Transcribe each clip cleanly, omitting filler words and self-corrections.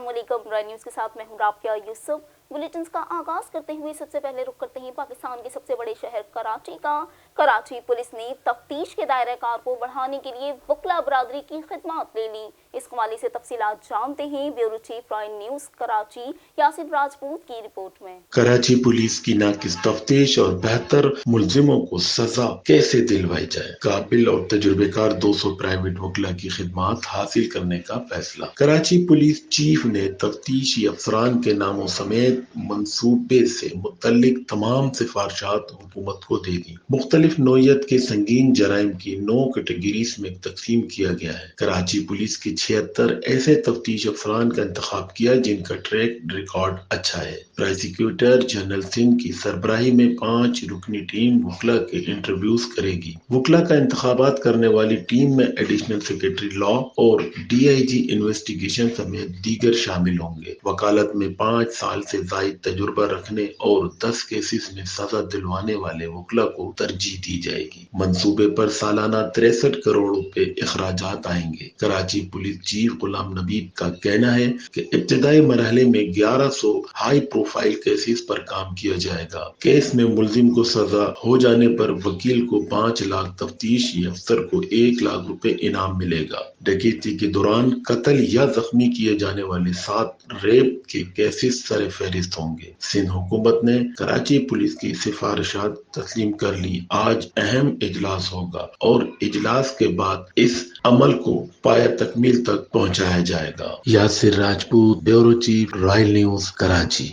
السلام علیکم، رائے نیوز کے ساتھ میں ہوں رابعہ یوسف۔ بلیٹنز کا آغاز کرتے ہوئے سب سے پہلے رخ کرتے ہیں پاکستان کے سب سے بڑے شہر کراچی کا۔ کراچی پولیس نے تفتیش کے دائرہ کار کو بڑھانے کے لیے وکلا برادری کی خدمات لے لی۔ اس حوالے سے تفصیلات جانتے ہیں بیورو چیف رائے نیوز کراچی یاسر راجپوت کی رپورٹ میں۔ کراچی پولیس کی ناقص تفتیش اور بہتر ملزموں کو سزا کیسے دلوائی جائے، قابل اور تجربے کار 200 پرائیویٹ وکلا کی خدمات حاصل کرنے کا فیصلہ۔ کراچی پولیس چیف نے تفتیشی افسران کے ناموں سمیت منصوبے سے متعلق تمام سفارشات حکومت کو دے دی۔ مختلف نوعیت کے سنگین جرائم کی 9 کیٹیگریز میں تقسیم کیا گیا ہے۔ کراچی پولیس کے 76 ایسے تفتیش افسران کا انتخاب کیا جن کا ٹریک ریکارڈ اچھا ہے۔ پراسیکیوٹر جنرل سندھ کی سربراہی میں 5 رکنی ٹیم وکلا کے انٹرویوز کرے گی۔ وکلا کا انتخابات کرنے والی ٹیم میں ایڈیشنل سیکرٹری لا اور DIG انویسٹیگیشن سمیت دیگر شامل ہوں گے۔ وکالت میں 5 سال سے زائد تجربہ رکھنے اور 10 کیسز میں سزا دلوانے والے وکلا کو ترجیح دی جائے گی۔ منصوبے پر سالانہ 63 کروڑ روپے اخراجات آئیں گے۔ کراچی پولیس چیف غلام نبی کا کہنا ہے کہ ابتدائی مرحلے میں 1100 ہائی پروفائل کیسز پر کام کیا جائے گا۔ کیس میں ملزم کو سزا ہو جانے پر وکیل کو 5 لاکھ، تفتیشی افسر کو 1 لاکھ روپے انعام ملے گا۔ ڈکیتی کے دوران قتل یا زخمی کیے جانے والے 7 ریپ کے کیسز سر فہرست ہوں گے۔ سندھ حکومت نے کراچی پولیس کی سفارشات تسلیم کر لی۔ آج اہم اجلاس ہوگا اور اجلاس کے بعد اس عمل کو پایہ تکمیل تک پہنچایا جائے گا۔ Yasir Rajput, bureau chief, royal news, Karachi.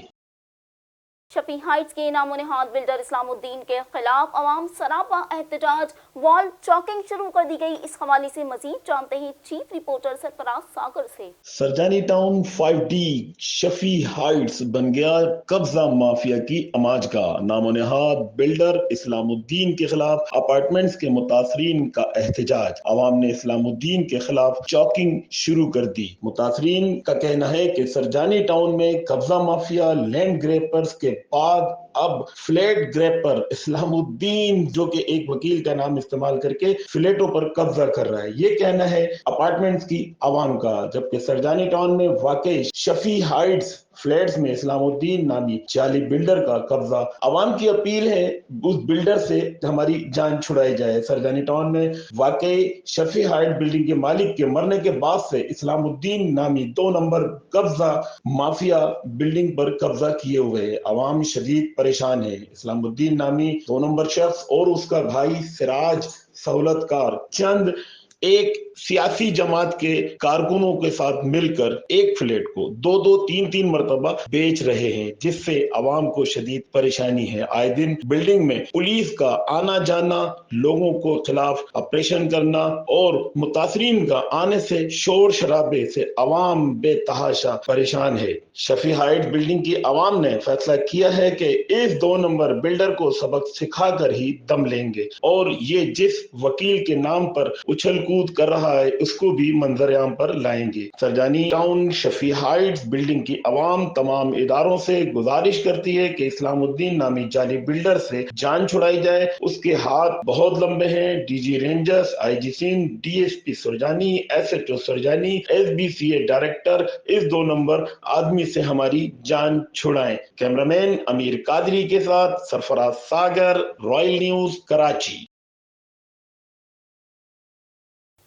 Shafi heights کے نام و نہاد بلڈر اسلام الدین کے خلاف عوام سراپا احتجاج، وال چاکنگ شروع کر دی گئی۔ اس حوالے سے مزید جانتے ہیں چیف رپورٹر سرفراز ساگر سے۔ سرجانی ٹاؤن 5D شفیع ہائٹس بن گیا قبضہ مافیا کی اماج کا۔ نام و نہاد بلڈر اسلام الدین کے خلاف اپارٹمنٹس کے متاثرین کا احتجاج، عوام نے اسلام الدین کے خلاف چاکنگ شروع کر دی۔ متاثرین کا کہنا ہے کہ سرجانی ٹاؤن میں قبضہ مافیا، لینڈ گریپرز کے بعد اب فلیٹ گریپر اسلام الدین، جو کہ ایک وکیل کا نام استعمال کر کے فلیٹوں پر قبضہ کر رہا ہے، یہ کہنا ہے اپارٹمنٹس کی عوام کا۔ جبکہ سرجانی ٹاؤن میں واقع شفیع ہائٹس فلیٹس میں اسلام الدین نامی جعلی بلڈر کا قبضہ، عوام کی اپیل ہے اس بلڈر سے ہماری جان چھڑائی جائے۔ سرجانی ٹاؤن میں واقع شفیع ہائٹ بلڈنگ کے مالک کے مرنے کے بعد سے اسلام الدین نامی 2 نمبر قبضہ مافیا بلڈنگ پر قبضہ کیے ہوئے ہے۔ عوام شدید پریشان ہے۔ اسلام الدین نامی 2 نمبر شخص اور اس کا بھائی سراج سہولت کار چند ایک سیاسی جماعت کے کارکنوں کے ساتھ مل کر ایک فلیٹ کو 2-3 مرتبہ بیچ رہے ہیں، جس سے عوام کو شدید پریشانی ہے۔ آئے دن بلڈنگ میں پولیس کا آنا جانا، لوگوں کو خلاف آپریشن کرنا اور متاثرین کا آنے سے شور شرابے سے عوام بے تحاشا پریشان ہے۔ شفیع ہائٹ بلڈنگ کی عوام نے فیصلہ کیا ہے کہ اس 2 نمبر بلڈر کو سبق سکھا کر ہی دم لیں گے اور یہ جس وکیل کے نام پر اچھل کود کر رہا ہے اس کو بھی منظر عام پر لائیں گے۔ سرجانی ٹاؤن شفیع ہائٹس بلڈنگ کی عوام تمام اداروں سے گزارش کرتی ہے کہ اسلام الدین نامی جعلی بلڈر سے جان چھڑائی جائے۔ اس کے ہاتھ بہت لمبے ہیں۔ DG rangers, IG Sindh, DSP Surjani, SHO Surjani, SBCA director اس 2 نمبر آدمی سے ہماری جان چھڑائیں۔ کیمرامین امیر قادری کے ساتھ سرفراز ساگر، رائل نیوز، کراچی۔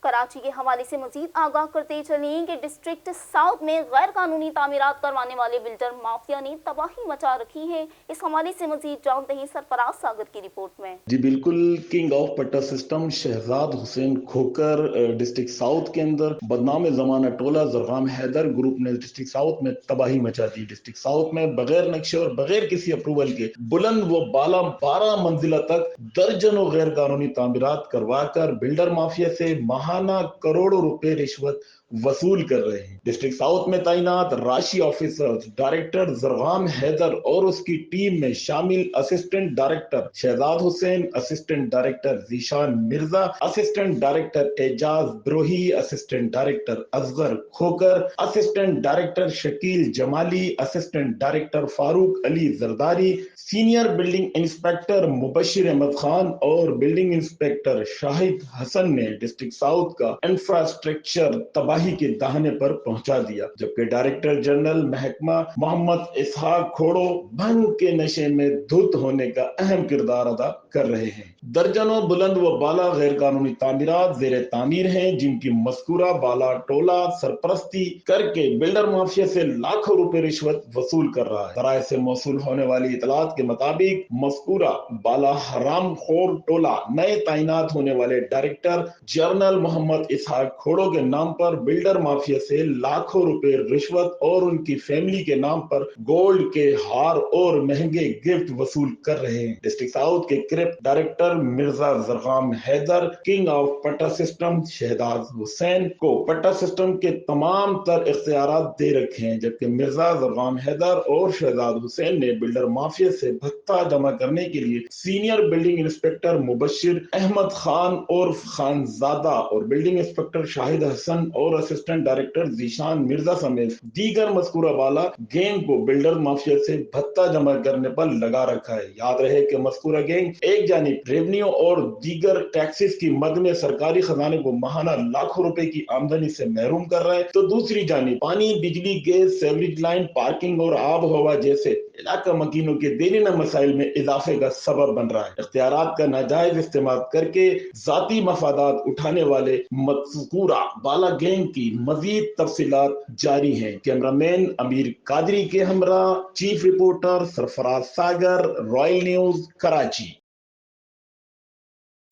کراچی کے حوالے سے مزید آگاہ کرتے چلیں کہ ڈسٹرکٹ ساؤتھ میں غیر قانونی تعمیرات کروانے والے بلڈر مافیا نے تباہی مچا رکھی ہے۔ اس حوالے سے مزید جانتے ہیں سرفراز ساگر کی رپورٹ میں۔ جی بالکل، کنگ آف پٹا system Shahzad Hussain Khokhar district south کے اندر بدنام زمانہ ٹولہ زرغام حیدر گروپ نے ڈسٹرکٹ ساؤتھ میں تباہی مچا دی۔ ڈسٹرکٹ ساؤتھ میں بغیر نقشے اور بغیر کسی اپروول کے بلند و بالا 12 منزلہ تک درجنوں غیر قانونی تعمیرات کروا کر بلڈر مافیا سے ماہانہ کروڑوں روپے رشوت وصول کر رہے ہیں۔ ڈسٹرکٹ ساؤتھ میں تعینات راشی آفیسر ڈائریکٹر زرغام حیدر اور اس کی ٹیم میں شامل assistant director Shahzad Hussain, assistant director Zeeshan Mirza, assistant director Ejaz Brohi, assistant director Asghar Khokhar, assistant director Shakeel Jamali, assistant director Farooq Ali Zardari, senior building inspector Mubashir Ahmed Khan اور بلڈنگ انسپیکٹر شاہد حسن نے ڈسٹرکٹ ساؤتھ کا انفراسٹرکچر تباہ तबाही के दाहने पर पहुंचा दिया, जबकि डायरेक्टर जनरल महकमा मोहम्मद इसहाक खोड़ो भंग के नशे में धुत होने का अहम किरदार अदा कर रहे हैं। दर्जनों बुलंद व बाला गैर कानूनी तामीरात जेर तामीर हैं, जिनकी मस्कूरा बाला टोला सरपरस्ती करके बिल्डर माफिया से लाखों रुपए रिश्वत वसूल कर रहा है। दराए से मौसूल होने वाली इतलात के मुताबिक मस्कूरा बाला हराम खोर टोला नए तैनात होने वाले डायरेक्टर जनरल मोहम्मद इसहाक खोड़ो के नाम पर बिल्डर माफिया से लाखों रुपए रिश्वत और उनकी फैमिली के नाम पर गोल्ड के हार और महंगे गिफ्ट वसूल कर रहे हैं। डिस्ट्रिक्ट साउथ के क्रिप्ट डायरेक्टर मिर्जा जरगाम हैदर किंग ऑफ पट्टा सिस्टम शहजाद हुसैन को पट्टा सिस्टम के तमाम तर इख्तियारात दे रखे हैं, जबकि मिर्जा जरगाम हैदर और शहजाद हुसैन ने बिल्डर माफिया से भत्ता जमा करने के लिए senior building inspector Mubashir Ahmed Khan और खानजादा और बिल्डिंग इंस्पेक्टर शाहिद हसन और असिस्टेंट डायरेक्टर जीशान मिर्जा समेत दीगर मस्कूरा वाला गैंग को बिल्डर माफिया से भत्ता जमा करने पर लगा रखा है। याद रहे कि मस्कूरा गैंग एक जानिब रेवेन्यू और दीगर टैक्सेस की मद में सरकारी खजाने को माहाना लाखों रुपए की आमदनी से महरूम कर रहा है, तो दूसरी जानिब पानी, बिजली, गैस, सेवरेज लाइन, पार्किंग और आब हवा जैसे इलाका मकीनों के देरीना मसाइल में इजाफे का सबब बन रहा है। इख्तियारात का नाजायज इस्तेमाल करके जाती मफादात उठाने वाले मज़कूरा बाला गैंग की मजीद तफसीलात जारी हैं। कैमरामैन अमीर कादरी के हमरा chief reporter Sarfaraz Sagar, royal news Karachi.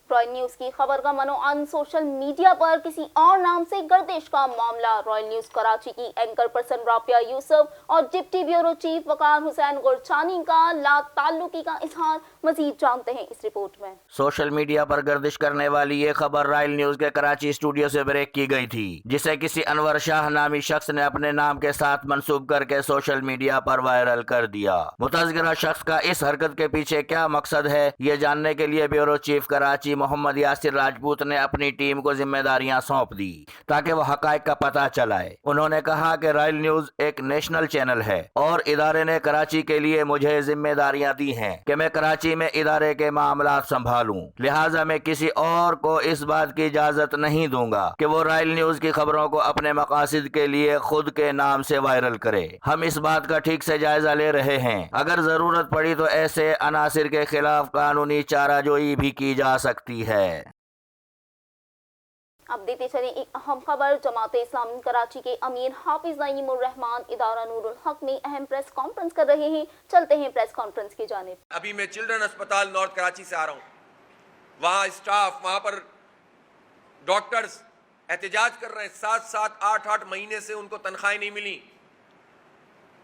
Royal news की खबर का मनोअन सोशल मीडिया पर किसी और नाम से गर्दिश का मामला। रॉयल न्यूज कराची की एंकर पर्सन राबिया यूसुफ और डिप्टी ब्यूरो चीफ वकार हुसैन गुरचानी का ला ताल्लुकी का इजहार। मजीद जानते हैं इस रिपोर्ट में। सोशल मीडिया पर गर्दिश करने वाली ये खबर रॉयल न्यूज के कराची स्टूडियो से ब्रेक की गई थी, जिसे किसी अनवर शाह नामी शख्स ने अपने नाम के साथ मंसूब करके सोशल मीडिया पर वायरल कर दिया। मुतज़किरा शख्स का इस हरकत के पीछे क्या मकसद है, ये जानने के लिए ब्यूरो चीफ कराची मोहम्मद यासिर राजपूत ने अपनी टीम को जिम्मेदारियां सौंप दी ताकि वह हकायक का पता चलाए। उन्होंने कहा कि रॉयल न्यूज एक नेशनल चैनल है और इदारे ने कराची के लिए मुझे जिम्मेदारियां दी हैं कि मैं कराची में इदारे के मामला संभालूं, लिहाजा मैं किसी और को इस बात की इजाजत नहीं दूंगा कि वो रॉयल न्यूज की खबरों को अपने मकासद के लिए खुद के नाम से वायरल करे। हम इस बात का ठीक से जायजा ले रहे हैं, अगर जरूरत पड़ी तो ऐसे अनासिर के खिलाफ कानूनी चाराजोई भी की जा सकती है। अब देते चले एक अहम खबर। जमात इस्लामी कराची के अमीर हाफिज नईमुर रहमान इदारा नूरुल हक में अहम प्रेस कॉन्फ्रेंस कर रहे हैं। चलते हैं प्रेस कॉन्फ्रेंस की जानिब। अभी मैं चिल्ड्रन अस्पताल नॉर्थ कराची से आ रहा हूँ। वहाँ स्टाफ, वहाँ पर डॉक्टर्स एहतजाज कर रहे हैं। 7-7, 8-8 महीने से उनको तनख्वाहें नहीं मिली।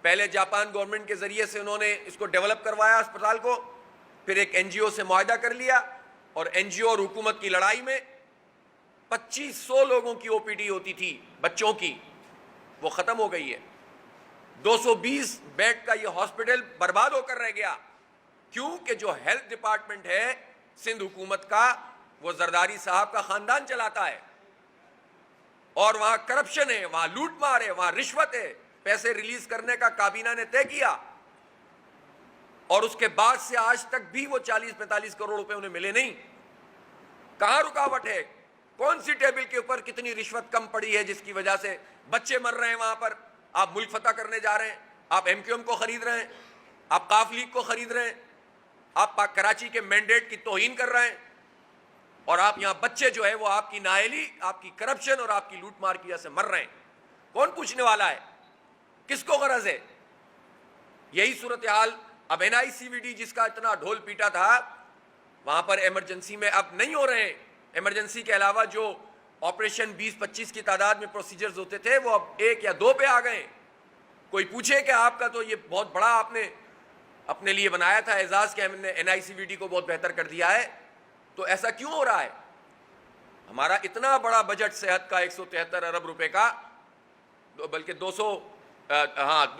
पहले जापान गवर्नमेंट के जरिए से उन्होंने इसको डेवलप करवाया अस्पताल को, फिर एक एनजीओ से मुआहदा कर लिया और एनजीओ और हुकूमत की लड़ाई में 2500 लोगों की ओपीडी होती थी बच्चों की, वो खत्म हो गई है। 220 बेड का ये हॉस्पिटल बर्बाद होकर रह गया। क्यों कि जो हेल्थ डिपार्टमेंट है सिंध हुकूमत का, वो जरदारी साहब का खानदान चलाता है और वहां करप्शन है, वहां लूट मार है, वहां रिश्वत है। पैसे रिलीज करने का काबीना ने तय किया और उसके बाद से आज तक भी वो 40-45 करोड़ रुपए उन्हें मिले नहीं। कहां रुकावट है? कौन सी टेबल के ऊपर कितनी रिश्वत कम पड़ी है जिसकी वजह से बच्चे मर रहे हैं? वहां पर आप मुल्क फतह करने जा रहे हैं, आप एमक्यूएम को खरीद रहे हैं, आप काफ लीग को खरीद रहे हैं, आप कराची के मैंडेट की तौहीन कर रहे हैं और आप यहां बच्चे जो है वो आपकी नाअहली, आपकी करप्शन और आपकी लूट मार की वजह से मर रहे हैं। कौन पूछने वाला है? किसको गरज है? यही सूरत हाल अब NICVD जिसका इतना ढोल पीटा था, वहां पर इमरजेंसी में अब नहीं हो रहे हैं। इमरजेंसी के अलावा जो ऑपरेशन 20-25 की तादाद में प्रोसीजर्स होते थे वो अब 1 या 2 पे आ गए। कोई पूछे कि आपका तो ये बहुत बड़ा आपने अपने लिए बनाया था एजाज कि हमने NICVD को बहुत बेहतर कर दिया है, तो ऐसा क्यों हो रहा है? हमारा इतना बड़ा बजट सेहत का 173 अरब रुपए का, बल्कि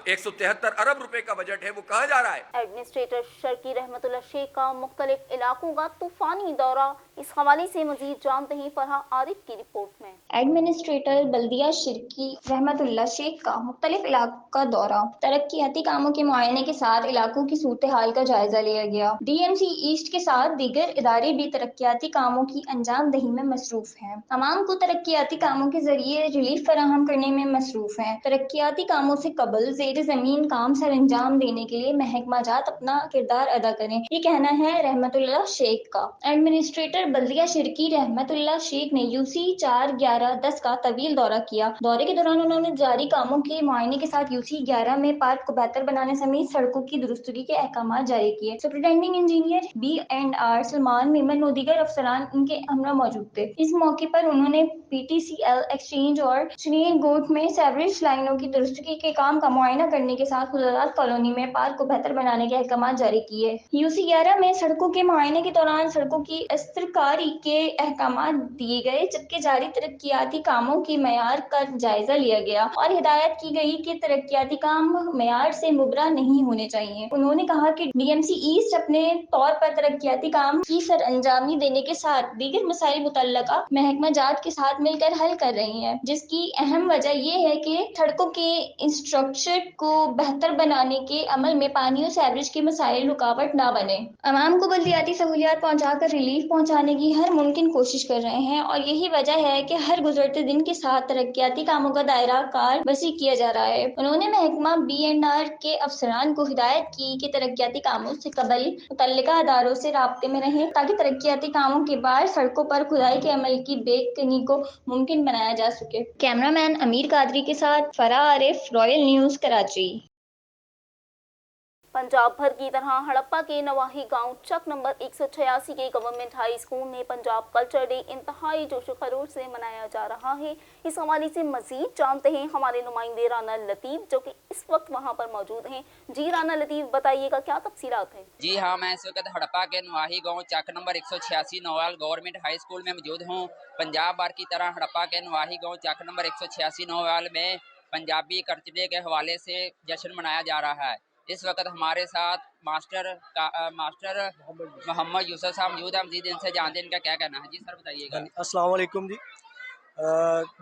173 अरब रुपए का बजट है, वो कहाँ जा रहा है? एडमिनिस्ट्रेटर शर्की रहमतुल्लाह शेख का मुख्तलिफ इलाकों का तूफानी दौरा। इस हवाले से मजीद जानते हैं फरहा आरिफ की रिपोर्ट में। एडमिनिस्ट्रेटर बल्दिया शिरकी रहमतुल्लाह शेख का मुख्तलिफ इलाकों का दौरा, तरक्याती कामों के मुआयने के साथ इलाकों की सूरत हाल का जायजा लिया गया। DMC ईस्ट के साथ दीगर इदारे भी तरक्याती कामों की अंजाम दही में मसरूफ हैं। अवाम को तरक्याती कामों के जरिए रिलीफ फराहम करने में मसरूफ हैं। तरक्याती कामों से कबल ज़ेर ज़मीन काम सर अंजाम देने के लिए महकमा जात अपना किरदार अदा करें, ये कहना है रहमतुल्लाह शेख का। एडमिनिस्ट्रेटर बल्दिया शिरकी रहमतुल्लाह शेख ने UC 4-11-10 का तवील दौरा किया। दौरे के दौरान उन्होंने जारी कामों के मुआयने के साथ UC 11 में पार्क को बेहतर बनाने समेत सड़कों की दुरुस्तगी के अहकाम जारी किए। Superintending engineer B&R Salman Memon और दीगर अफसरान उनके हमरा मौजूद थे। इस मौके पर उन्होंने PTCL एक्सचेंज और श्रीन गोट में सेवरेज लाइनों की दुरुस्तगी के काम का मुआयना करने के साथ खुदारात कॉलोनी में पार्क को बेहतर बनाने के अहकाम जारी किए। UC 11 में सड़कों के मुआयने के दौरान सड़कों की इस्तिरकारी के अहकाम दिए गए, जबकि जारी तरक्याती कामों की मयार का जायजा लिया गया और हिदायत की गई कि तरक्याती काम मयार से मुबरा नहीं होने चाहिए। उन्होंने कहा कि DMC ईस्ट अपने तौर पर तरक्याती काम की सर अंजामी देने के साथ दीगर मसाइल मुतल्लका महकमा जात के साथ मिलकर हल कर रही है, जिसकी अहम वजह यह है कि सड़कों के इंफ्रास्ट्रक्चर को बेहतर बनाने के अमल में पानी और सीवरेज के मसाइल रुकावट न बने। अवाम को बल्दियाती सहूलियात पहुँचाकर रिलीफ पहुँचाने की हर मुमकिन कोशिश कर रहे हैं और यही वजह है कि हर गुजरते दिन के साथ तरक्याती कामों का दायरा कार वसी किया जा रहा है। उन्होंने महकमा B&R के अफसरान को हिदायत की कि तरक्याती कामों से कबल मुतल्लिका अदारों से राब्ते में रहें, ताकि तरक्याती कामों के बाद सड़कों पर खुदाई के अमल की बेकनी को मुमकिन बनाया जा सके। कैमरामैन अमीर कादरी के साथ फरहा आरिफ, रॉयल न्यूज़, कराची। पंजाब भर की तरह हड़प्पा के नवाही गांव चक नंबर 186 के गवर्नमेंट हाई स्कूल में पंजाब कल्चर डे इंतहाई जोशो खरोश से मनाया जा रहा है। इस हवाले से मजीद जानते हैं हमारे नुमाइंदे राना लतीफ़, जो कि इस वक्त वहां पर मौजूद हैं। जी राना लतीफ़, बताइएगा क्या तफसीलात हैं? जी हाँ, मैं इस वक्त हड़प्पा के नवाही गांव चक number 186 Nowal government high school में मौजूद हूँ। पंजाब भर की तरह हड़प्पा के नवाही गांव चक नंबर 186 नोवाल में पंजाबी कल्चर डे के हवाले से जश्न मनाया जा रहा है। इस वक्त हमारे साथ मास्टर मोहम्मद यूसुफ साहब मौजूद हैं। मजीद इनसे जानते हैं इनका क्या कहना है। जी सर बताइएगा। अस्सलाम वालेकुम जी।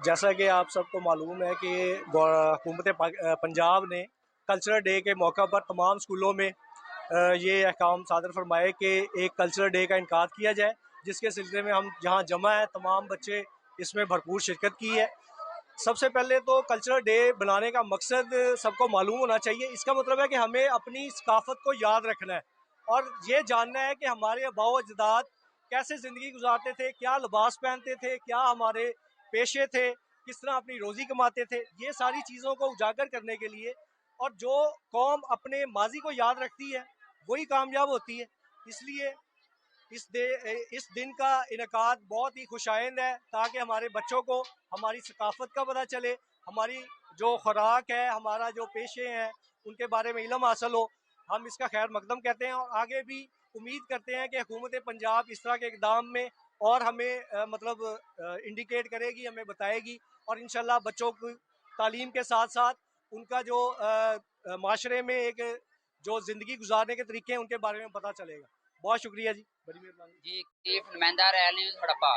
जैसा कि आप सबको मालूम है कि हुकूमत पंजाब ने कल्चरल डे के मौका पर तमाम स्कूलों में ये अहकाम सादर फरमाए कि एक कल्चरल डे का इनकाद किया जाए, जिसके सिलसिले में हम जहाँ जमा हैं तमाम बच्चे इसमें भरपूर शिरकत की है। सबसे पहले तो कल्चरल डे बनाने का मकसद सबको मालूम होना चाहिए। इसका मतलब है कि हमें अपनी सकाफत को याद रखना है और ये जानना है कि हमारे आबाओ अजदाद कैसे ज़िंदगी गुजारते थे, क्या लिबास पहनते थे, क्या हमारे पेशे थे, किस तरह अपनी रोज़ी कमाते थे। ये सारी चीज़ों को उजागर करने के लिए, और जो कौम अपने माजी को याद रखती है वही कामयाब होती है। इसलिए इस दिन का इनकाद बहुत ही खुशाइंद है, ताकि हमारे बच्चों को हमारी सकाफत का पता चले, हमारी जो खुराक है, हमारा जो पेशे हैं, उनके बारे में इल्म हासिल हो। हम इसका खैर मकदम कहते हैं और आगे भी उम्मीद करते हैं कि हुकूमत पंजाब इस तरह के इक़दाम में और हमें इंडिकेट करेगी, हमें बताएगी, और इंशाल्लाह बच्चों की तालीम के साथ साथ उनका जो माशरे में एक जो ज़िंदगी गुजारने के तरीके हैं उनके बारे में पता चलेगा। बहुत शुक्रिया जी, बड़ी मेहरबानी जी। चीफ नुमाइंदा रॉयल न्यूज़ हड़प्पा।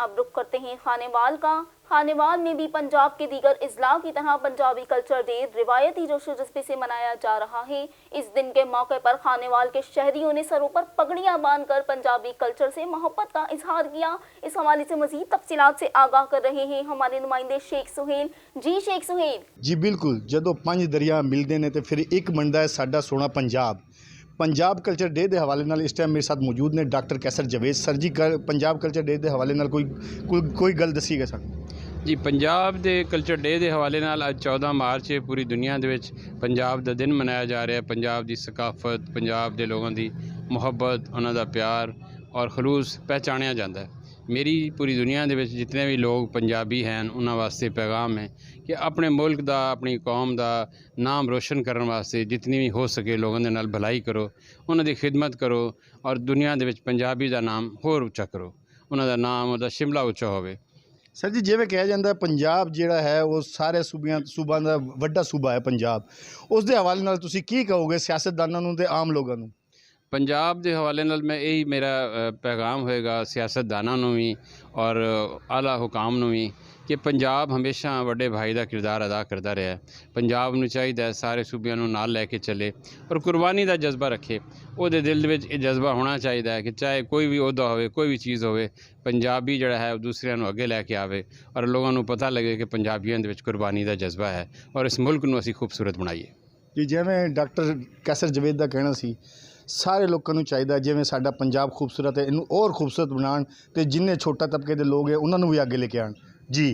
अब रुख करते हैं खानेवाल का। खानेवाल में भी पंजाब के दीगर अजला की तरह पंजाबी कल्चर डे रिवायती जोशो जज्बे से मनाया जा रहा है। इस दिन के मौके पर खानेवाल के शहरियों ने सरों पर पगड़ियां बांधकर पंजाबी कल्चर से मोहब्बत का इजहार किया। इस हवाले से मजीद तफसीलात से आगाह कर रहे हैं हमारे नुमाइंदे शेख सुहेल। जी शेख सुहेल। जी बिल्कुल, जदों पंज दरिया मिलते हैं तो फिर एक बनता है साडा सोना पंजाब। पंजाब कल्चर डे के हवाले नाल इस टाइम मेरे साथ मौजूद ने डॉक्टर कैसर जवेद सर जी। पंजाब कल्चर डे के हवाले नाल कोई गल दसीगा सर जी। पंजाब के कल्चर डे के हवाले नाल अज 14 मार्च पूरी दुनिया दे विच पंजाब का दिन मनाया जा रहा है। पंजाब की सकाफत, पंजाब के लोगों की मुहब्बत, उन्हों का प्यार और खलूस पहचानिया जाता है। मेरी पूरी दुनिया दे विच जितने भी लोग पंजाबी हैं उन्होंने वास्ते पैगाम है कि अपने मुल्क का, अपनी कौम का नाम रोशन करने वास्ते जितनी भी हो सके लोगों के नाल भलाई करो, उन्हों की खिदमत करो और दुनिया दे विच पंजाबी का नाम होर उच्चा करो, उन्हों का नाम उहदा शिमला उच्चा होवे। सर जी, जिवें कहा जाता है पंजाब जिहड़ा है वो सारे सूबां दा वड्डा सूबा है पंजाब, उस दे हवाले नाल तुसीं की कहोगे सियासतदानां नूं ते आम लोगां नूं? ਪੰਜਾਬ ਦੇ ਹਵਾਲੇ ਨਾਲ ਮੈਂ ਇਹੀ ਮੇਰਾ ਪੈਗਾਮ ਹੋਏਗਾ ਸਿਆਸਤਦਾਨਾਂ ਨੂੰ ਵੀ ਔਰ ਆਲਾ ਹੁਕਾਮ ਨੂੰ ਵੀ ਕਿ ਪੰਜਾਬ ਹਮੇਸ਼ਾ ਵੱਡੇ ਭਾਈ ਦਾ ਕਿਰਦਾਰ ਅਦਾ ਕਰਦਾ ਰਿਹਾ। ਪੰਜਾਬ ਨੂੰ ਚਾਹੀਦਾ ਸਾਰੇ ਸੂਬਿਆਂ ਨੂੰ ਨਾਲ ਲੈ ਕੇ ਚੱਲੇ ਔਰ ਕੁਰਬਾਨੀ ਦਾ ਜਜ਼ਬਾ ਰੱਖੇ। ਉਹਦੇ ਦਿਲ ਦੇ ਵਿੱਚ ਇਹ ਜਜ਼ਬਾ ਹੋਣਾ ਚਾਹੀਦਾ ਹੈ ਕਿ ਚਾਹੇ ਕੋਈ ਵੀ ਅਹੁਦਾ ਹੋਵੇ, ਕੋਈ ਵੀ ਚੀਜ਼ ਹੋਵੇ, ਪੰਜਾਬੀ ਜਿਹੜਾ ਹੈ ਉਹ ਦੂਸਰਿਆਂ ਨੂੰ ਅੱਗੇ ਲੈ ਕੇ ਆਵੇ ਔਰ ਲੋਕਾਂ ਨੂੰ ਪਤਾ ਲੱਗੇ ਕਿ ਪੰਜਾਬੀਆਂ ਦੇ ਵਿੱਚ ਕੁਰਬਾਨੀ ਦਾ ਜਜ਼ਬਾ ਹੈ ਔਰ ਇਸ ਮੁਲਕ ਨੂੰ ਅਸੀਂ ਖੂਬਸੂਰਤ ਬਣਾਈਏ। ਕਿ ਜਿਵੇਂ ਡਾਕਟਰ ਕੈਸਰ ਜਵੇਦ ਦਾ ਕਹਿਣਾ ਸੀ, ਸਾਰੇ ਲੋਕਾਂ ਨੂੰ ਚਾਹੀਦਾ ਜਿਵੇਂ ਸਾਡਾ ਪੰਜਾਬ ਖੂਬਸੂਰਤ ਹੈ ਇਹਨੂੰ ਹੋਰ ਖੂਬਸੂਰਤ ਬਣਾਉਣ ਤੇ ਜਿੰਨੇ ਛੋਟਾ ਤਬਕੇ ਦੇ ਲੋਕ ਹੈ ਉਹਨਾਂ ਨੂੰ ਵੀ ਅੱਗੇ ਲੈ ਕੇ ਆਉਣ ਜੀ।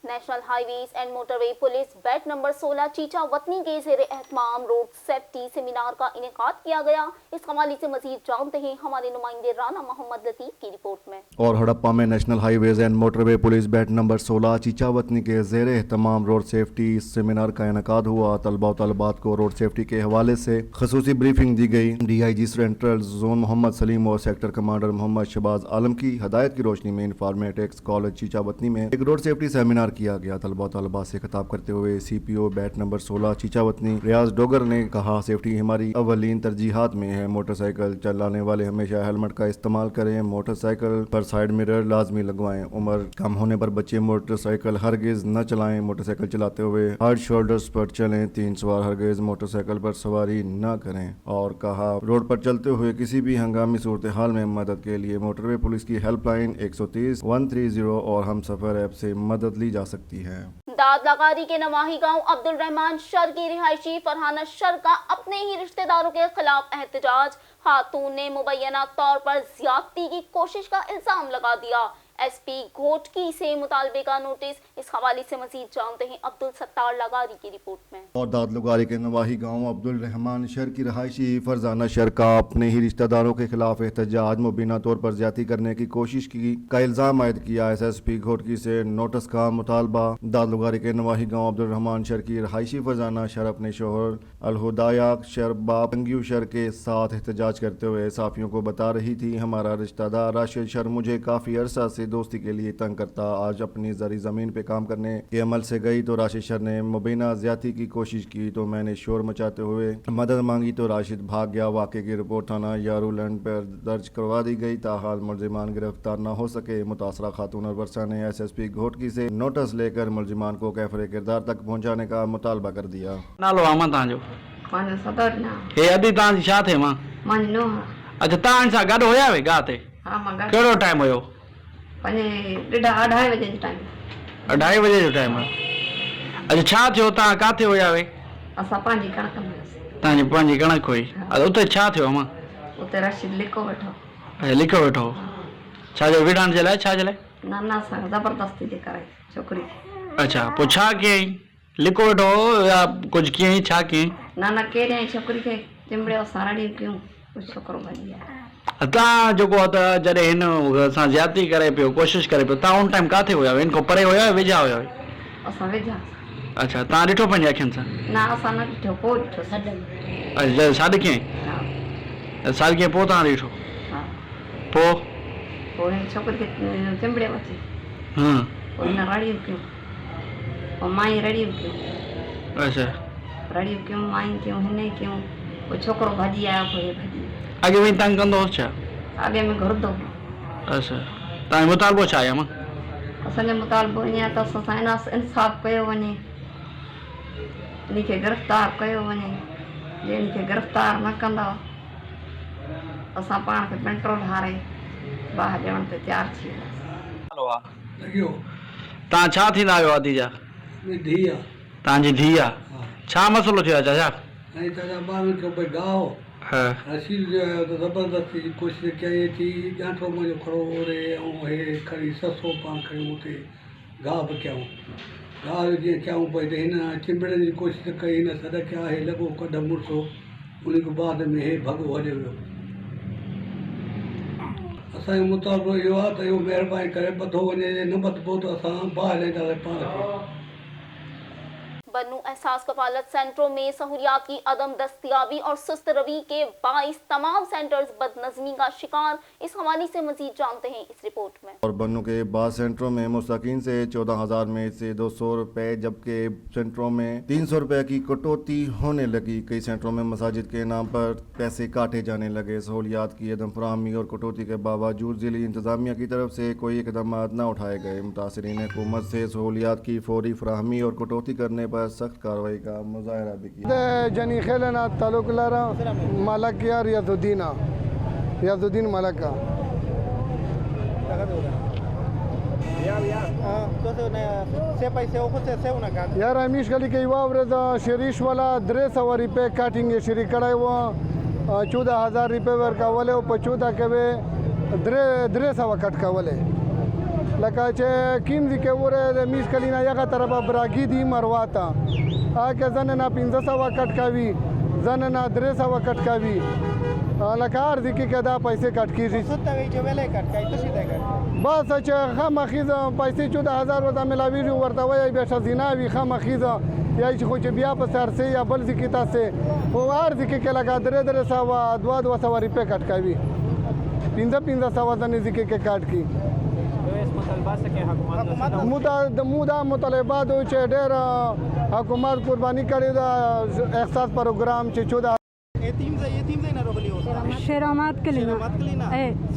National highways and motorway police bat number 16 चीचा वतनी के ज़ेरे एहतमाम रोड सेफ्टी सेमिनार का इनेकाद किया गया। इस हवाले से मजीद जानते हैं हमारे नुमाइंदे राना मोहम्मद लतीफ़ की रिपोर्ट में। और हड़प्पा में national highways and motorway police bat number 16 चीचा वतनी के ज़ेरे एहतमाम रोड सेफ्टी सेमिनार का इनेकाद हुआ। तलबा और तलबात को रोड सेफ्टी के हवाले से खसूसी ब्रीफिंग दी गई। DIG central zone Mohammad Saleem और सेक्टर कमांडर मोहम्मद शहबाज आलम की हदायत की रोशनी में इंफॉर्मेटिक्स कॉलेज चीचा वतनी में एक रोड सेफ्टी सेमिनार किया गया। तलबा तलबा से खिताब करते हुए CPO बैट नंबर 16 चीचा वतनी रियाज डोगर ने कहा, सेफ्टी हमारी अवलीन तरजीहात में है। मोटरसाइकिल चलाने वाले हमेशा हेलमेट का इस्तेमाल करें। मोटरसाइकिल पर साइड मिरर लाजमी लगवाएं। उम्र कम होने पर बच्चे मोटरसाइकिल हरगिज न चलाएं। मोटरसाइकिल चलाते हुए हार्ड शोल्डर्स पर चलें। 3 सवार हरगिज मोटरसाइकिल पर सवारी न करें। और कहा, रोड पर चलते हुए किसी भी हंगामी सूरत हाल में मदद के लिए मोटरवे पुलिस की हेल्पलाइन 130 130 और हम सफ़र ऐप से मदद ली जा सकती है। दादलाकारी के नवाही गांव अब्दुल रहमान शर की रिहायशी फरहाना शर का अपने ही रिश्तेदारों के खिलाफ एहतजाज। खातून ने मुबैना तौर पर ज्यादती की कोशिश का इल्जाम लगा दिया। SP घोटकी से मुतालबे का नोटिस। इस हवाले से मजीद जानते हैं अब्दुल सत्तार लगारी की रिपोर्ट में। और दादलुगारी के नवाही गांव अब्दुल रहमान शर की रहायशी फरजाना शर का अपने ही रिश्तेदारों के खिलाफ एहतजाज। मुबीना तौर पर ज्यादती करने की कोशिश की का इल्जाम आयद किया। SSP घोटकी से नोटिस का मुतालबा। दादलुगारी के नवाही गांव अब्दुल रहमान शर की रहायशी फरजाना शर अपने शोहर अलहुदाया शर बाप अंगियू शर के साथ एहतजाज करते हुए साफियों को बता रही थी, हमारा रिश्तेदार राशिद शर मुझे काफ़ी अरसा से दोस्ती के लिए तंग करता। आज अपनी जरी ज़मीन पे काम करने के अमल से गई तो राशिद शर ने मुबीना ज्यादती की कोशिश की तो मैंने शोर मचाते हुए मदद मांगी तो राशिद भाग गया। वाक़े की रिपोर्ट थाना यारूलैंड पर दर्ज करवा दी गई। ताहाल मुलजिमान गिरफ्तार न हो सके। मुतासरा खातून और वर्षा ने SSP घोटकी से नोटिस लेकर मुलजिमान को कैफरे किरदार तक पहुँचाने का मुतालबा कर दिया। नालो आमा तांजो माने सदर ना हे अदी तांजी छा थे मां माने नो अच्छा तां सा गड होया वे गाते हां मां गड केड़ो टाइम होयो पने 2:30 बजे जो टाइम 2:30 बजे जो टाइम अच्छा छा थियो तां काथे होया वे असा पांजी कणक में तांजी पांजी कणक होई उते छा थियो मां उते रशीद लिखो वेठो अच्छा लिखो वेठो छा जो विधान जे लाए छा जे लाए ना ना सा जबरदस्ती दे करे छोकरी अच्छा पो छा के लिखो वेठो या कुछ किए छा के ना ना के रे छोकरी के चिमड़े सारड़ी क्यों कुछ छोकरो भजिया तां जोको त जडे हिन सां ज्यादती करे पियो कोशिश करे पियो तां उन टाइम काथे होया इनको परे होया वेझा होया असा वेझा अच्छा तां ॾिठो पंहिंजी अखियुनि सां ना असा न ॾिठो पोइ ॾिठो सॾ अच्छा साॾ कीअं साॾ कीअं पोइ तां ॾिठो पोइ हिन छोकिरी खे चिमड़े वठी पोइ हिन रड़ियूं कयूं पोइ माई रड़ियूं कयूं अच्छा रड़ियूं कयूं माई कयूं हिन कयूं पोइ छोकिरो भॼी आयो पोइ भॼी अॻे में तंग कंदो हुअसि छा अॻे में घुरंदो अच्छा तव्हांजो मुतालबो छा आहे मां असांजो मुतालबो ईअं आहे त असां इंसाफ़ कयो वञे इनखे गिरफ़्तार कयो वञे जे इनखे गिरफ़्तार न कंदा असां पाण खे पेट्रोल हारे बाहि ॾियण ते तयारु थी वेंदासीं। तव्हां छा थींदा आहियो आदि जा धीउ आहे तव्हांजी धीउ आहे छा मसइलो थियो आहे चाचा ऐं दादा ॿारनि खे भई गाहो रशीद जो आयो त ज़बरदस्ती जी कोशिशि कई थी ॼाठो मुंहिंजो खड़ो ओरे ऐं हे खणी ससो पाण खणी हुते गाह बि कयूं गाह जीअं कयूं पई त हिन चिंबड़नि जी कोशिशि कई हिन सॾ कया हे लॻो कढ मुड़िसो उन खां बाद में हे भॻो हलियो वियो। असांजो मुतालबो इहो आहे त इहो महिरबानी करे ॿधो वञे न ॿधबो त असां बाहि ॾींदासीं पाण खे। बन्नू एहसास कफालत सेंटरों में सहूलियात की अदम दस्तयाबी और सुस्त रवि के बाइस तमाम सेंटर्स बदनज़मी का शिकार। इस हवाले से मजीद जानते हैं इस रिपोर्ट में। और बन्नू के बाद सेंटरों में मुस्तकीन से 14,000 में से 200 रुपए, जबकि सेंटरों में 300 रुपए की कटौती होने लगी। कई सेंटरों में मसाजिद के नाम पर पैसे काटे जाने लगे। सहूलियात की अदम फराहमी और कटौती के बावजूद जिली इंतजामिया की तरफ से कोई इकदाम न उठाए गए। मुतासरीन हुकूमत से सहूलियात की फौरी फराहमी और कटौती करने पर सख्त कार्रवाई का मुजाहरा भी किया। जनी खेलना ताल्लुक लारा मालक या रियाजुद्दीन मालक का यार हमीश गली के युवा शरीश वाला 300 रुपये काटेंगे शरी कड़ाई वो 14,000 रुपये वर का वाले 14 के वे 300 कट का वाले लका चे किमजी के वरे मीश कलीना यगा तरफ ब्रागी दी मरवाता आके जनना 500 कटकावी जनना 300 कटकावी लका अर्धी की कदा पैसे कटकी बस अच्छा खामखीज पैसे 14,000 वदा मिलावी वर्तवा या बेशा जिनावी खामखीज या कुछ बिया पर से या बल जिकिता से वो अर्धी की लगा 300 रुपये कटकावी 500 जन जिके के काट की मुदा मुतलबात ढेर हुकूमत कुर्बानी करे एहसास प्रोग्राम 14 शेरामात के लिए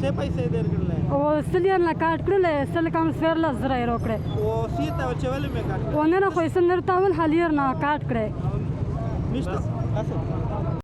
से पैसे देर करले वो सलियन ला काट करले सल काम स्वेर ला जरा रोकड़े वो सीता चवल में काट वो ने कोई संदरतावन हालियर ना काट करे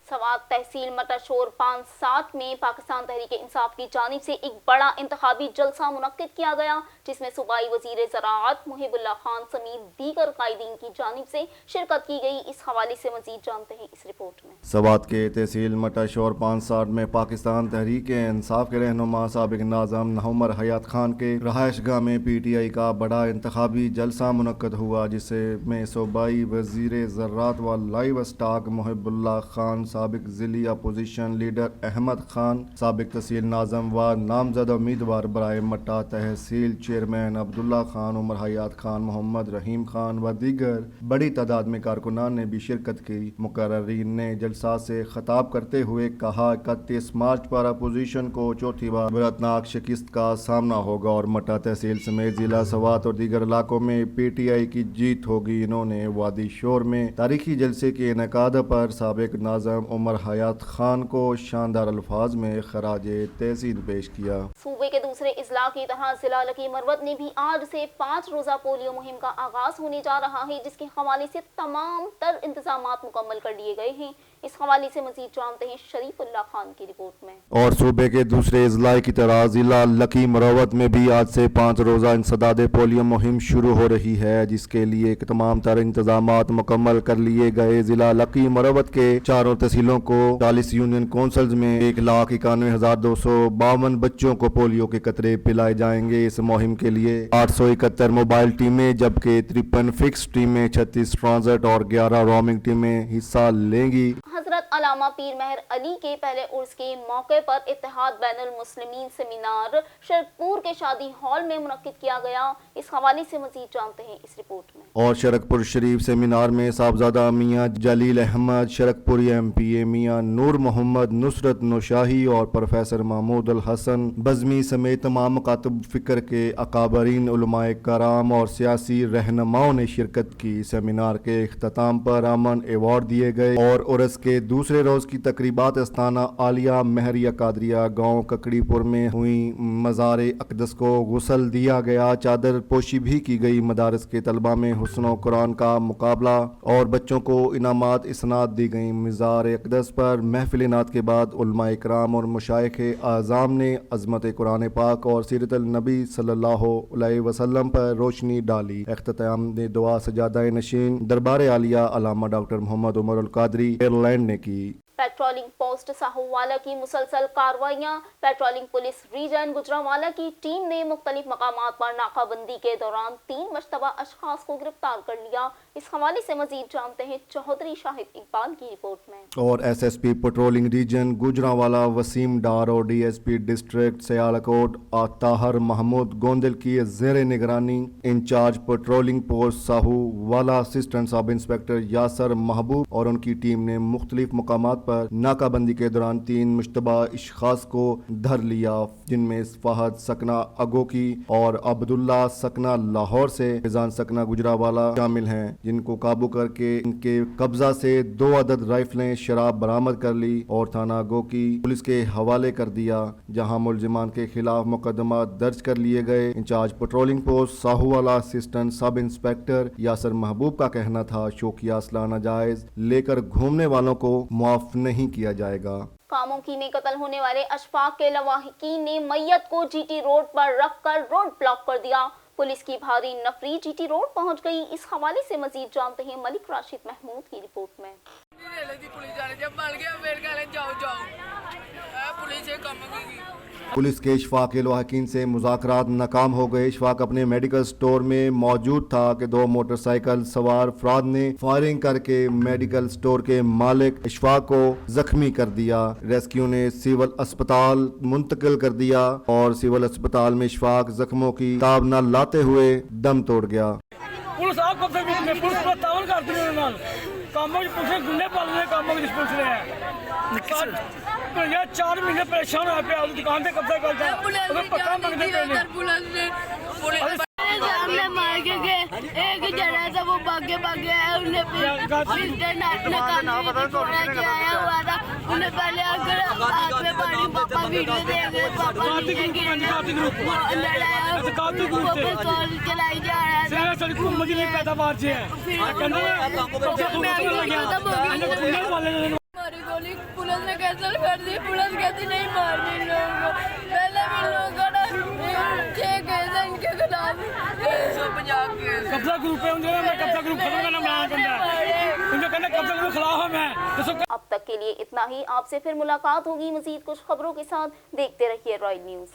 सवात तहसील मटाशोर 5-7 में पाकिस्तान तहरीक इंसाफ की जानिब से एक बड़ा इंतखाबी जलसा मुनक्किद किया गया, जिसमें सूबाई वजीर ज़राअत मुहिबुल्लाह खान समेत दीगर कायदीन की जानिब से शिरकत की गई। इस हवाले से मजीद जानते हैं इस रिपोर्ट में। सवात के तहसील मटाशोर 5-7 में पाकिस्तान तहरीक इंसाफ के रहनुमा साबिक नाज़म नौमर हयात खान के रहायशगाह में PTI का बड़ा इंतखाबी जलसा मुनक्किद हुआ, जिसमें सूबाई वजीर ज़राअत व लाइव स्टॉक मुहिबुल्लाह खान, साबिक जिली अपोजिशन लीडर अहमद खान, साबिक तहसील नाज़म व नामजद उम्मीदवार बराए मट्टा तहसील चेयरमैन अब्दुल्ला खान, उमर हयात खान, मोहम्मद रहीम खान व दीगर बड़ी तादाद में कारकुनान ने भी शिरकत की। मुकर्ररीन ने जलसा से खिताब करते हुए कहा 31 मार्च पर अपोजिशन को चौथी बार बरतनाक शिकस्त का सामना होगा और मट्टा तहसील समेत जिला सवात और दीगर इलाकों में PTI की जीत होगी। इन्होंने वादी शोर में तारीखी जलसे के इनेकाद पर साबिक नाज़म उमर हयात खान को शानदार अल्फाज में खराजे तहसीन पेश किया। सूबे के दूसरे इजला की तरह जिला लकी मरवत में भी आज से 5 रोजा पोलियो मुहिम का आगाज होने जा रहा है, जिसके हवाले से तमाम तर इंतजामात मुकम्मल कर लिए गए हैं। इस हवाले से मजीद जानते हैं शरीफुल्लाह खान की रिपोर्ट में। और सूबे के दूसरे इजला की तरह जिला लकी मरवत में भी आज से 5 रोजा इंसदाद पोलियो मुहिम शुरू हो रही है, जिसके लिए तमाम तर इंतजामात मुकम्मल कर लिए गए। जिला लकी मरवत के चारों तहसीलों को 40 यूनियन काउंसिल्स में 1,91,252 बच्चों को पोलियो के कतरे पिलाए जाएंगे। इस मुहिम के लिए 871 मोबाइल टीमें, जबकि 53 फिक्स टीमें, 36 ट्रांजिट और 11 रोमिंग टीमें हिस्सा लेंगी। हजरत अलामा पीर मेहर अली के पहले उर्स के मौके पर इत्तेहाद बैनुल मुस्लिमीन सेमिनार शरकपुर के शादी हॉल में मुनक्किद किया गया। इस हवाले से मजीद जानते हैं इस रिपोर्ट में। और शरकपुर शरीफ सेमिनार में साहबजादा मियाँ जलील अहमद, शरकपुरी MPA मियाँ नूर मोहम्मद, नुसरत नौशाही और प्रोफेसर महमूद अल हसन बज़मी समेत तमाम मुकातब फ़िक्र के अकाबरीन उलमाए कराम और सियासी रहनुमाओं ने शिरकत की। सेमिनार के इख्तिताम पर अमन अवार्ड दिए गए और उर्स के दूसरे रोज की तकरीबात अस्ताना आलिया महरिया कादरिया गांव ककड़ीपुर में हुई। मज़ार अक़दस को गुस्ल दिया गया, चादर पोशी भी की गई। मदारस के तलबा में हुस्न व कुरान का मुकाबला और बच्चों को इनामात इसनाद दी गई। मज़ार अक़दस पर महफिल नात के बाद उलमा इकराम और मुशाइखे आज़ाम ने अज़मत कुरान पाक और सीरत नबी सल्लल्लाहु अलैहि वसल्लम पर रोशनी डाली। इख्तिताम ने दुआ सजादा नशीन दरबार आलिया अल्लामा डॉक्टर मोहम्मद उमर अल कादरी एयरलैंड ने की। पेट्रोलिंग पोस्ट साहूवाला की मुसलसल कार्रवाइयां। पेट्रोलिंग पुलिस रीजन गुजरांवाला की टीम ने मुख्तलिफ मकामात पर नाकाबंदी के दौरान 3 मुश्तबा अशखास को गिरफ्तार कर लिया। इस हवाले से मजीद जानते हैं चौधरी शाहिद इकबाल की रिपोर्ट में। और SSP patrolling region Gujranwala Waseem Dar और डीएसपी डिस्ट्रिक्ट सियालकोट ताहर महमूद गोंदल की ज़ेर निगरानी incharge patrolling post Sahuwala assistant sub inspector Yasir Mehboob और उनकी टीम ने मुख्तलिफ मकामात पर नाकाबंदी के दौरान 3 मुश्तबा अशखास को धर लिया, जिनमें फहद सकना अगोकी और अब्दुल्ला सकना लाहौर से फिजान सकना गुजरांवाला शामिल हैं, जिनको काबू करके इनके कब्जा से 2 अदद राइफलें शराब बरामद कर ली और थाना अगोकी पुलिस के हवाले कर दिया, जहां मुलजिमान के खिलाफ मुकदमा दर्ज कर लिए गए। Incharge patrolling post Sahuwala assistant sub inspector Yasir Mehboob का कहना था, शौकिया असला नाजायज लेकर घूमने वालों को माफ नहीं किया जाएगा। कामोंकी में कत्ल होने वाले अशफाक के लवाहिकीन ने मैयत को जीटी रोड पर रखकर रोड ब्लॉक कर दिया। पुलिस की भारी नफरी जीटी रोड पहुंच गई। इस हवाले से मजीद जानते हैं मलिक राशिद महमूद की रिपोर्ट में। पुलिस के इशफाक के लवाहिकीन से मुज़ाकरात नाकाम हो गए। इशफाक अपने मेडिकल स्टोर में मौजूद था कि 2 मोटरसाइकिल सवार अफराद ने फायरिंग करके मेडिकल स्टोर के मालिक इशफाक को जख्मी कर दिया। रेस्क्यू ने सिविल अस्पताल मुंतकिल कर दिया और सिविल अस्पताल में इशफाक जख्मों की ताब न लाते हुए दम तोड़ गया। पुलिस आप कब तक पुलिस को तावन करती है कामों की पुलिस गुंडे पालने कामों की पुलिस ने यार 4 महीने परेशान हो पे दुकान पे कब्जा करता है पक्का मंगते पुलिस हमने मार के गए एक जना था वो भागे है उन्हें आया हुआ था उन्हें पहले आकर हाथ में पानी पापा वीडियो देखे पापा चलाई जा रहा है हमारी गोली पुलिस ने कैंसिल कर दी। पुलिस कहती नहीं मारनी लोगों को। पहले भी लोगों ने 6 केस हैं इनके खिलाफ 150 केस कब्जा ग्रुप है उनका मैं कब्जा ग्रुप खत्म करना मैं कहता उनका कहना कब्जा ग्रुप खिलाफ है मैं। अब तक के लिए इतना ही। आपसे फिर मुलाकात होगी मजीद कुछ खबरों के साथ। देखते रहिए रॉयल न्यूज़।